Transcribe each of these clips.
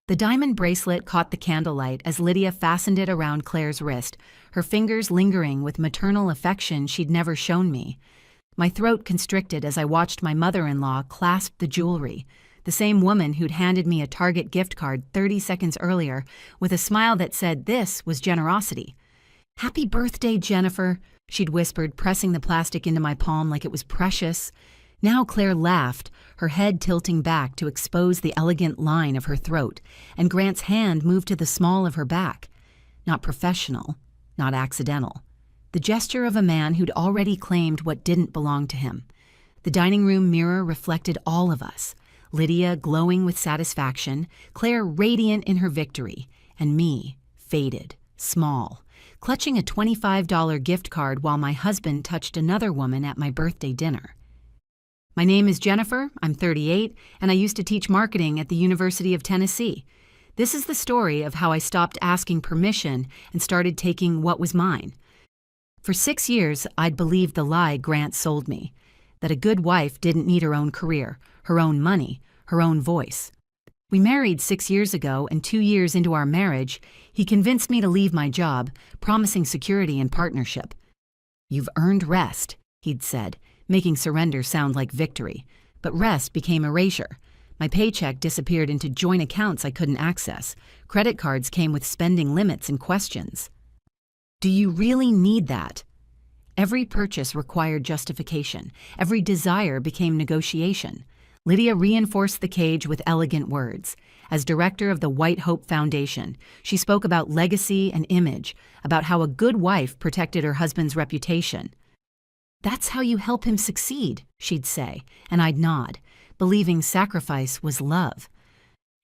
The diamond bracelet caught the candlelight as Lydia fastened it around Claire's wrist, her fingers lingering with maternal affection she'd never shown me. My throat constricted as I watched my mother-in-law clasp the jewelry, the same woman who'd handed me a Target gift card 30 seconds earlier with a smile that said this was generosity. "Happy birthday, Jennifer," she'd whispered, pressing the plastic into my palm like it was precious. Now Claire laughed, her head tilting back to expose the elegant line of her throat, and Grant's hand moved to the small of her back. Not professional, not accidental. The gesture of a man who'd already claimed what didn't belong to him. The dining room mirror reflected all of us. Lydia glowing with satisfaction, Claire radiant in her victory, and me, faded, small, clutching a $25 gift card while my husband touched another woman at my birthday dinner. "My name is Jennifer, I'm 38, and I used to teach marketing at the University of Tennessee. This is the story of how I stopped asking permission and started taking what was mine. For 6 years, I'd believed the lie Grant sold me, that a good wife didn't need her own career, her own money, her own voice. We married 6 years ago, and 2 years into our marriage, he convinced me to leave my job, promising security and partnership. 'You've earned rest,' he'd said, making surrender sound like victory. But rest became erasure. My paycheck disappeared into joint accounts I couldn't access. Credit cards came with spending limits and questions. 'Do you really need that?' Every purchase required justification. Every desire became negotiation. Lydia reinforced the cage with elegant words. As director of the White Hope Foundation, she spoke about legacy and image, about how a good wife protected her husband's reputation. 'That's how you help him succeed,' she'd say, and I'd nod, believing sacrifice was love.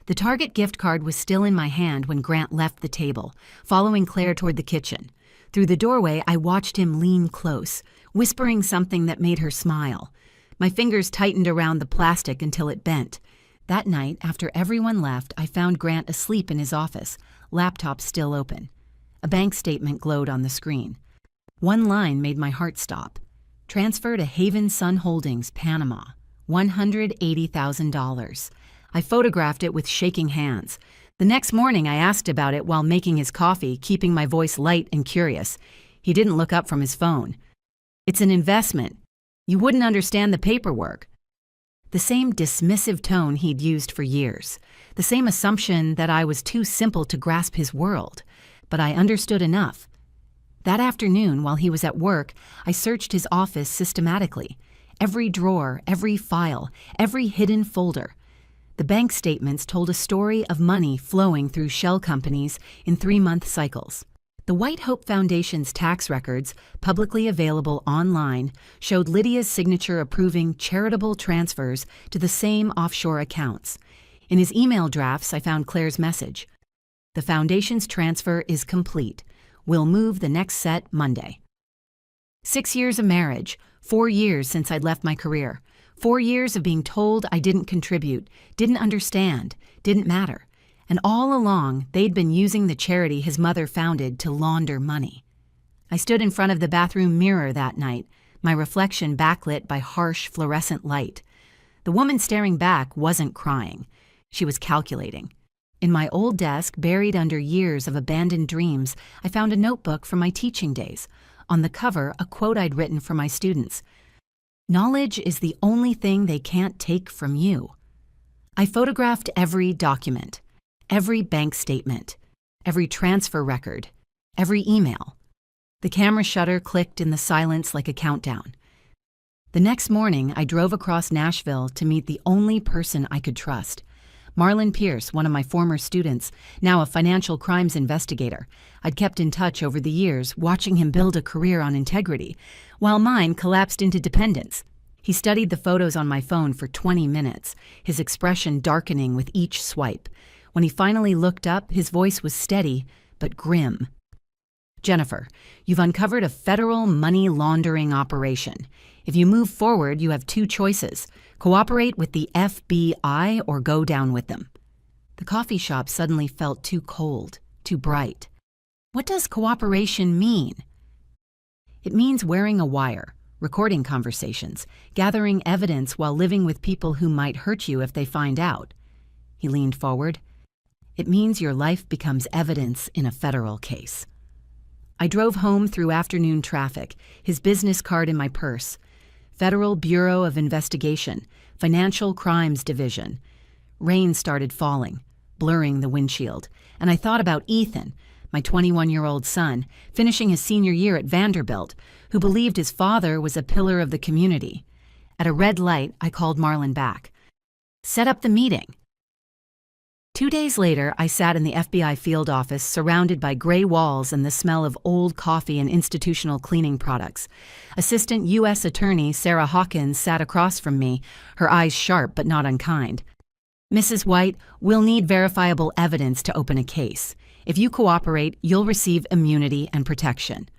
The Target gift card was still in my hand when Grant left the table, following Claire toward the kitchen. Through the doorway, I watched him lean close, whispering something that made her smile. My fingers tightened around the plastic until it bent. That night, after everyone left, I found Grant asleep in his office, laptop still open. A bank statement glowed on the screen. One line made my heart stop. Transfer to Haven Sun Holdings, Panama, $180,000. I photographed it with shaking hands. The next morning, I asked about it while making his coffee, keeping my voice light and curious. He didn't look up from his phone. "It's an investment. You wouldn't understand the paperwork." The same dismissive tone he'd used for years. The same assumption that I was too simple to grasp his world. But I understood enough. That afternoon, while he was at work, I searched his office systematically. Every drawer, every file, every hidden folder. The bank statements told a story of money flowing through shell companies in 3-month cycles. The White Hope Foundation's tax records, publicly available online, showed Lydia's signature approving charitable transfers to the same offshore accounts. In his email drafts, I found Claire's message. "The Foundation's transfer is complete. We'll move the next set Monday." 6 years of marriage, 4 years since I'd left my career, 4 years of being told I didn't contribute, didn't understand, didn't matter. And all along, they'd been using the charity his mother founded to launder money. I stood in front of the bathroom mirror that night, my reflection backlit by harsh fluorescent light. The woman staring back wasn't crying. She was calculating. In my old desk, buried under years of abandoned dreams, I found a notebook from my teaching days. On the cover, a quote I'd written for my students. "Knowledge is the only thing they can't take from you." I photographed every document, every bank statement, every transfer record, every email. The camera shutter clicked in the silence like a countdown. The next morning, I drove across Nashville to meet the only person I could trust. Marlon Pierce, one of my former students, now a financial crimes investigator. I'd kept in touch over the years, watching him build a career on integrity, while mine collapsed into dependence. He studied the photos on my phone for 20 minutes, his expression darkening with each swipe. When he finally looked up, his voice was steady, but grim. "Jennifer, you've uncovered a federal money laundering operation. If you move forward, you have 2 choices. Cooperate with the FBI or go down with them." The coffee shop suddenly felt too cold, too bright. What does cooperation mean? It means wearing a wire, recording conversations, gathering evidence while living with people who might hurt you if they find out. He leaned forward. It means your life becomes evidence in a federal case. I drove home through afternoon traffic, his business card in my purse. Federal Bureau of Investigation, Financial Crimes Division. Rain started falling, blurring the windshield, and I thought about Ethan, my 21-year-old son, finishing his senior year at Vanderbilt, who believed his father was a pillar of the community. At a red light, I called Marlon back. Set up the meeting. 2 days later, I sat in the FBI field office surrounded by gray walls and the smell of old coffee and institutional cleaning products. Assistant U.S. Attorney Sarah Hawkins sat across from me, her eyes sharp but not unkind. Mrs. White, we'll need verifiable evidence to open a case. If you cooperate, you'll receive immunity and protection.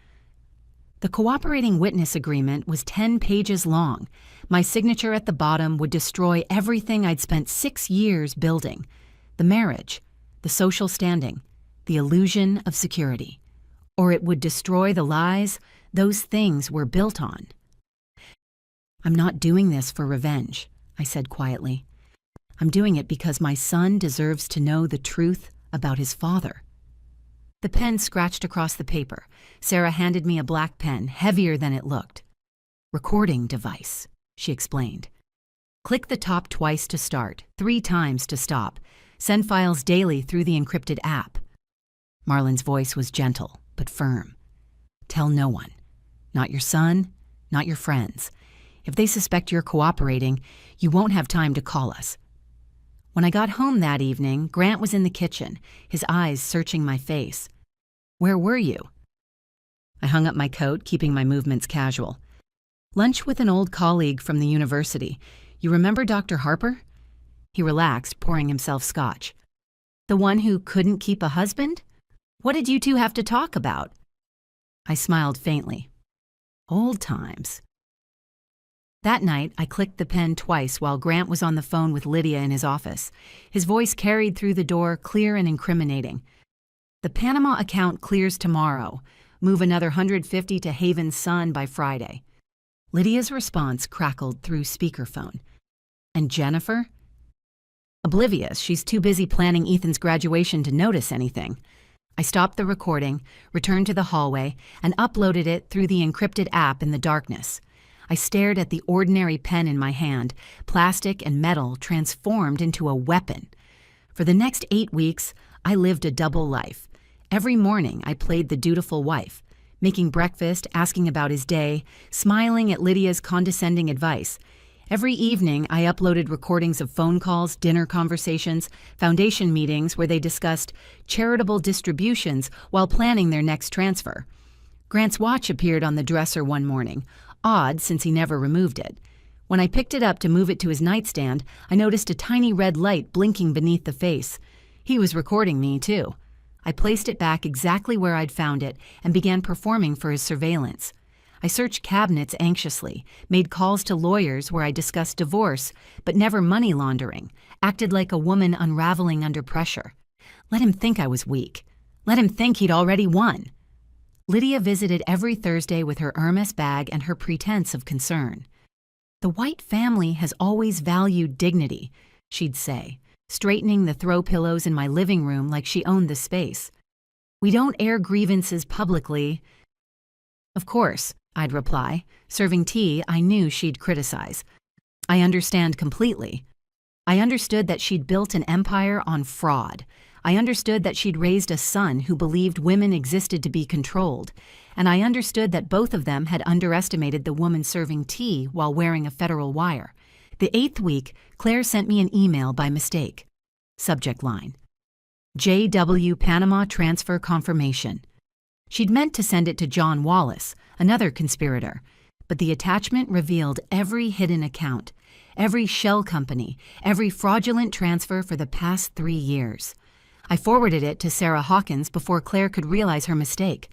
The cooperating witness agreement was 10 pages long. My signature at the bottom would destroy everything I'd spent 6 years building. The marriage, the social standing, the illusion of security. Or it would destroy the lies those things were built on. I'm not doing this for revenge, I said quietly. I'm doing it because my son deserves to know the truth about his father. The pen scratched across the paper. Sarah handed me a black pen, heavier than it looked. Recording device, she explained. Click the top twice to start, 3 times to stop. Send files daily through the encrypted app. Marlon's voice was gentle, but firm. Tell no one. Not your son, not your friends. If they suspect you're cooperating, you won't have time to call us. When I got home that evening, Grant was in the kitchen, his eyes searching my face. Where were you? I hung up my coat, keeping my movements casual. Lunch with an old colleague from the university. You remember Dr. Harper? He relaxed, pouring himself scotch. The one who couldn't keep a husband? What did you two have to talk about? I smiled faintly. Old times. That night, I clicked the pen twice while Grant was on the phone with Lydia in his office. His voice carried through the door, clear and incriminating. The Panama account clears tomorrow. Move another $150 to Haven's son by Friday. Lydia's response crackled through speakerphone. And Jennifer? Oblivious, she's too busy planning Ethan's graduation to notice anything. I stopped the recording, returned to the hallway, and uploaded it through the encrypted app in the darkness. I stared at the ordinary pen in my hand, plastic and metal transformed into a weapon. For the next 8 weeks, I lived a double life. Every morning, I played the dutiful wife, making breakfast, asking about his day, smiling at Lydia's condescending advice. Every evening, I uploaded recordings of phone calls, dinner conversations, foundation meetings where they discussed charitable distributions while planning their next transfer. Grant's watch appeared on the dresser one morning, odd since he never removed it. When I picked it up to move it to his nightstand, I noticed a tiny red light blinking beneath the face. He was recording me, too. I placed it back exactly where I'd found it and began performing for his surveillance. I searched cabinets anxiously, made calls to lawyers where I discussed divorce, but never money laundering, acted like a woman unraveling under pressure. Let him think I was weak. Let him think he'd already won. Lydia visited every Thursday with her Hermes bag and her pretense of concern. The White family has always valued dignity, she'd say, straightening the throw pillows in my living room like she owned the space. We don't air grievances publicly. Of course, I'd reply. Serving tea, I knew she'd criticize. I understand completely. I understood that she'd built an empire on fraud. I understood that she'd raised a son who believed women existed to be controlled. And I understood that both of them had underestimated the woman serving tea while wearing a federal wire. The 8th week, Claire sent me an email by mistake. Subject line: JW Panama Transfer Confirmation. She'd meant to send it to John Wallace, another conspirator, but the attachment revealed every hidden account, every shell company, every fraudulent transfer for the past 3 years. I forwarded it to Sarah Hawkins before Claire could realize her mistake.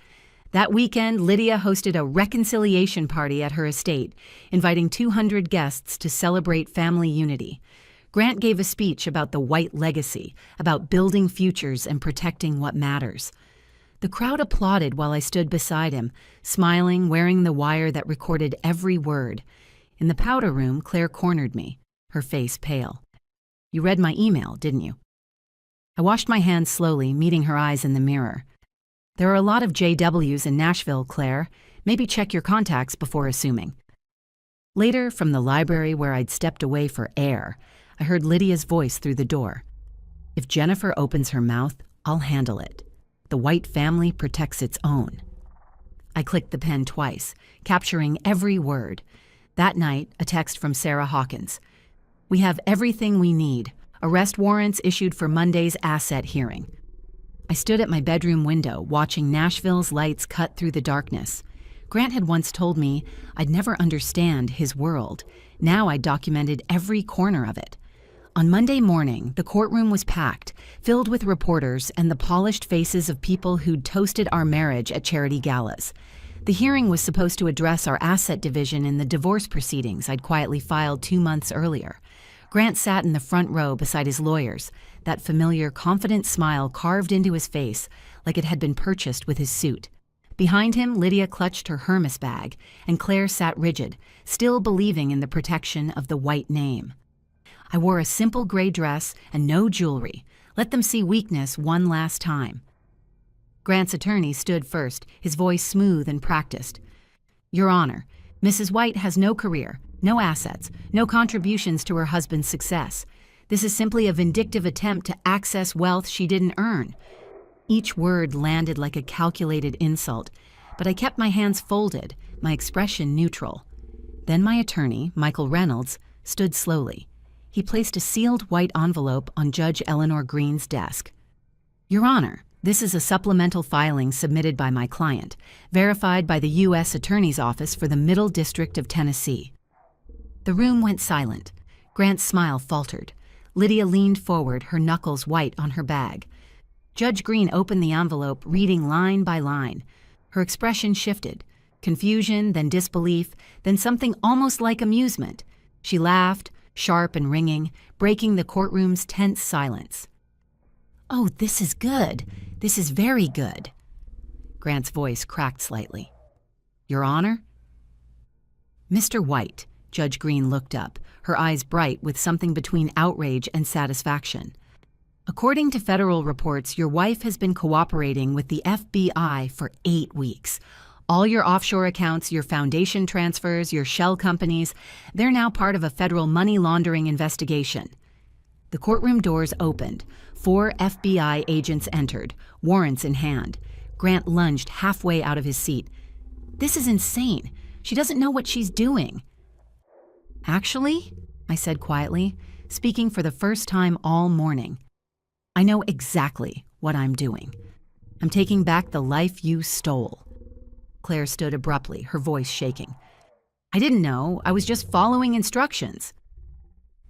That weekend, Lydia hosted a reconciliation party at her estate, inviting 200 guests to celebrate family unity. Grant gave a speech about the White legacy, about building futures and protecting what matters. The crowd applauded while I stood beside him, smiling, wearing the wire that recorded every word. In the powder room, Claire cornered me, her face pale. You read my email, didn't you? I washed my hands slowly, meeting her eyes in the mirror. There are a lot of JWs in Nashville, Claire. Maybe check your contacts before assuming. Later, from the library where I'd stepped away for air, I heard Lydia's voice through the door. If Jennifer opens her mouth, I'll handle it. The White family protects its own. I clicked the pen twice, capturing every word. That night, a text from Sarah Hawkins. We have everything we need. Arrest warrants issued for Monday's asset hearing. I stood at my bedroom window, watching Nashville's lights cut through the darkness. Grant had once told me I'd never understand his world. Now I documented every corner of it. On Monday morning, the courtroom was packed, filled with reporters and the polished faces of people who'd toasted our marriage at charity galas. The hearing was supposed to address our asset division in the divorce proceedings I'd quietly filed 2 months earlier. Grant sat in the front row beside his lawyers, that familiar, confident smile carved into his face like it had been purchased with his suit. Behind him, Lydia clutched her Hermes bag, and Claire sat rigid, still believing in the protection of the White name. I wore a simple gray dress and no jewelry. Let them see weakness one last time. Grant's attorney stood first, his voice smooth and practiced. Your Honor, Mrs. White has no career, no assets, no contributions to her husband's success. This is simply a vindictive attempt to access wealth she didn't earn. Each word landed like a calculated insult, but I kept my hands folded, my expression neutral. Then my attorney, Michael Reynolds, stood slowly. He placed a sealed white envelope on Judge Eleanor Green's desk. Your Honor, this is a supplemental filing submitted by my client, verified by the U.S. Attorney's Office for the Middle District of Tennessee. The room went silent. Grant's smile faltered. Lydia leaned forward, her knuckles white on her bag. Judge Green opened the envelope, reading line by line. Her expression shifted. Confusion, then disbelief, then something almost like amusement. She laughed, sharp and ringing, breaking the courtroom's tense silence. Oh, this is good. This is very good. Grant's voice cracked slightly. Your Honor? Mr. White, Judge Green looked up, her eyes bright with something between outrage and satisfaction. According to federal reports, your wife has been cooperating with the FBI for 8 weeks. All your offshore accounts, your foundation transfers, your shell companies, they're now part of a federal money laundering investigation. The courtroom doors opened. 4 FBI agents entered, warrants in hand. Grant lunged halfway out of his seat. This is insane. She doesn't know what she's doing. Actually, I said quietly, speaking for the first time all morning, I know exactly what I'm doing. I'm taking back the life you stole. Claire stood abruptly, her voice shaking. I didn't know. I was just following instructions.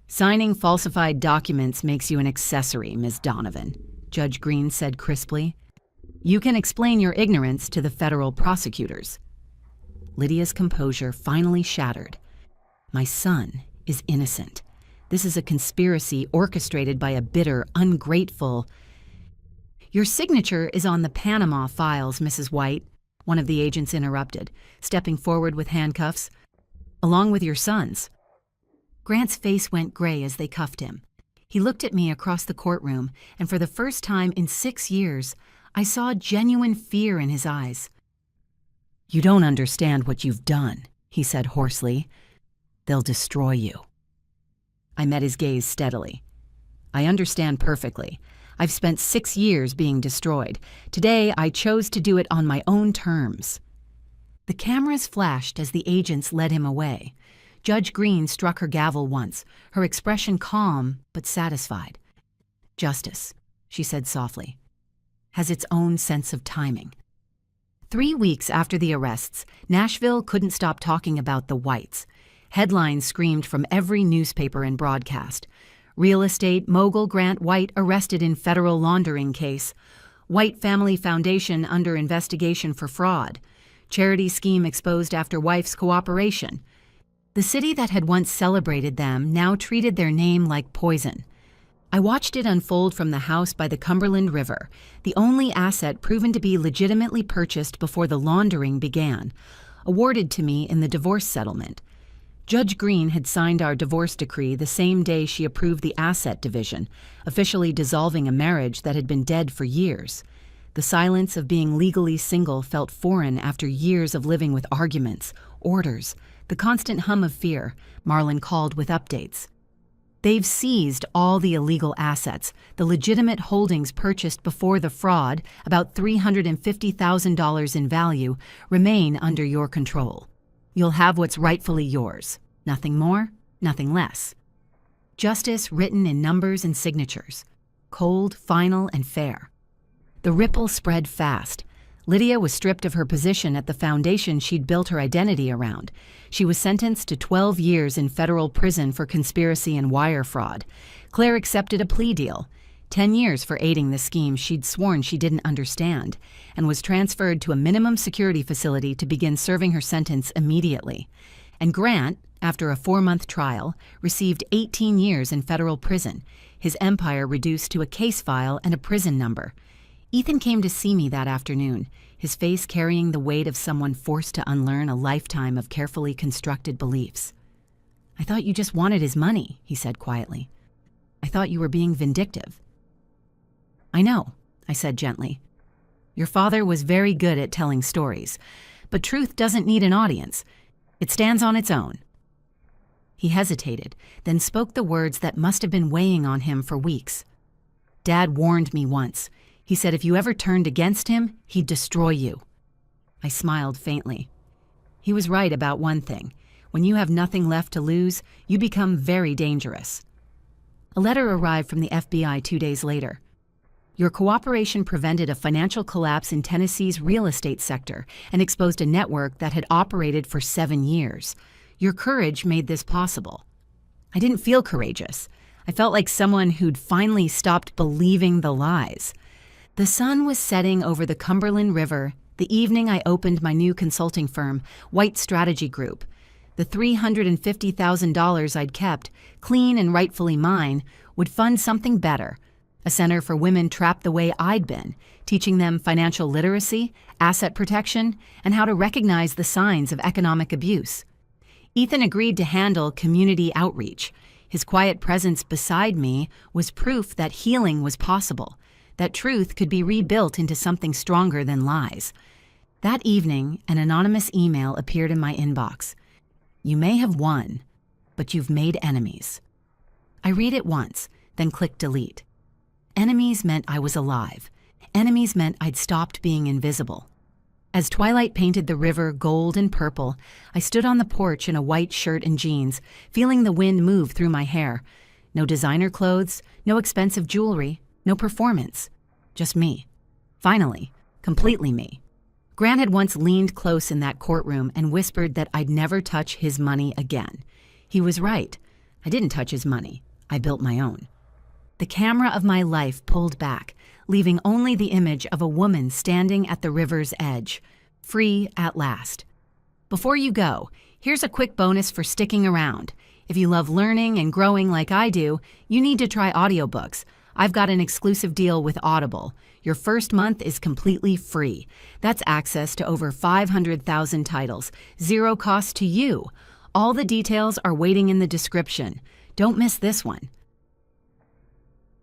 Signing falsified documents makes you an accessory, Ms. Donovan, Judge Green said crisply. You can explain your ignorance to the federal prosecutors. Lydia's composure finally shattered. My son is innocent. This is a conspiracy orchestrated by a bitter, ungrateful... Your signature is on the Panama files, Mrs. White, one of the agents interrupted, stepping forward with handcuffs, along with your son's. Grant's face went gray as they cuffed him. He looked at me across the courtroom, and for the first time in 6 years, I saw genuine fear in his eyes. You don't understand what you've done, he said hoarsely. They'll destroy you. I met his gaze steadily. I understand perfectly. I've spent 6 years being destroyed. Today, I chose to do it on my own terms. The cameras flashed as the agents led him away. Judge Green struck her gavel once, her expression calm but satisfied. Justice, she said softly, has its own sense of timing. 3 weeks after the arrests, Nashville couldn't stop talking about the Whites. Headlines screamed from every newspaper and broadcast. Real estate mogul Grant White arrested in federal laundering case. White Family Foundation under investigation for fraud. Charity scheme exposed after wife's cooperation. The city that had once celebrated them now treated their name like poison. I watched it unfold from the house by the Cumberland River, the only asset proven to be legitimately purchased before the laundering began, awarded to me in the divorce settlement. Judge Green had signed our divorce decree the same day she approved the asset division, officially dissolving a marriage that had been dead for years. The silence of being legally single felt foreign after years of living with arguments, orders, the constant hum of fear, Marlon called with updates. They've seized all the illegal assets, the legitimate holdings purchased before the fraud, about $350,000 in value, remain under your control. You'll have what's rightfully yours. Nothing more, nothing less. Justice written in numbers and signatures. Cold, final, and fair. The ripple spread fast. Lydia was stripped of her position at the foundation she'd built her identity around. She was sentenced to 12 years in federal prison for conspiracy and wire fraud. Claire accepted a plea deal, 10 years for aiding the scheme she'd sworn she didn't understand, and was transferred to a minimum security facility to begin serving her sentence immediately. And Grant, after a 4-month trial, received 18 years in federal prison, his empire reduced to a case file and a prison number. Ethan came to see me that afternoon, his face carrying the weight of someone forced to unlearn a lifetime of carefully constructed beliefs. "I thought you just wanted his money," he said quietly. "I thought you were being vindictive." "I know," I said gently. "Your father was very good at telling stories, but truth doesn't need an audience. It stands on its own." He hesitated, then spoke the words that must have been weighing on him for weeks. "Dad warned me once. He said if you ever turned against him, he'd destroy you." I smiled faintly. He was right about one thing. When you have nothing left to lose, you become very dangerous. A letter arrived from the FBI 2 days later. "Your cooperation prevented a financial collapse in Tennessee's real estate sector and exposed a network that had operated for 7 years. Your courage made this possible." I didn't feel courageous. I felt like someone who'd finally stopped believing the lies. The sun was setting over the Cumberland River the evening I opened my new consulting firm, White Strategy Group. The $350,000 I'd kept, clean and rightfully mine, would fund something better. A center for women trapped the way I'd been, teaching them financial literacy, asset protection, and how to recognize the signs of economic abuse. Ethan agreed to handle community outreach. His quiet presence beside me was proof that healing was possible, that truth could be rebuilt into something stronger than lies. That evening, an anonymous email appeared in my inbox. "You may have won, but you've made enemies." I read it once, then clicked delete. Enemies meant I was alive. Enemies meant I'd stopped being invisible. As twilight painted the river gold and purple, I stood on the porch in a white shirt and jeans, feeling the wind move through my hair. No designer clothes, no expensive jewelry, no performance. Just me. Finally, completely me. Grant had once leaned close in that courtroom and whispered that I'd never touch his money again. He was right. I didn't touch his money. I built my own. The camera of my life pulled back, leaving only the image of a woman standing at the river's edge, free at last. Before you go, here's a quick bonus for sticking around. If you love learning and growing like I do, you need to try audiobooks. I've got an exclusive deal with Audible. Your first month is completely free. That's access to over 500,000 titles, zero cost to you. All the details are waiting in the description. Don't miss this one.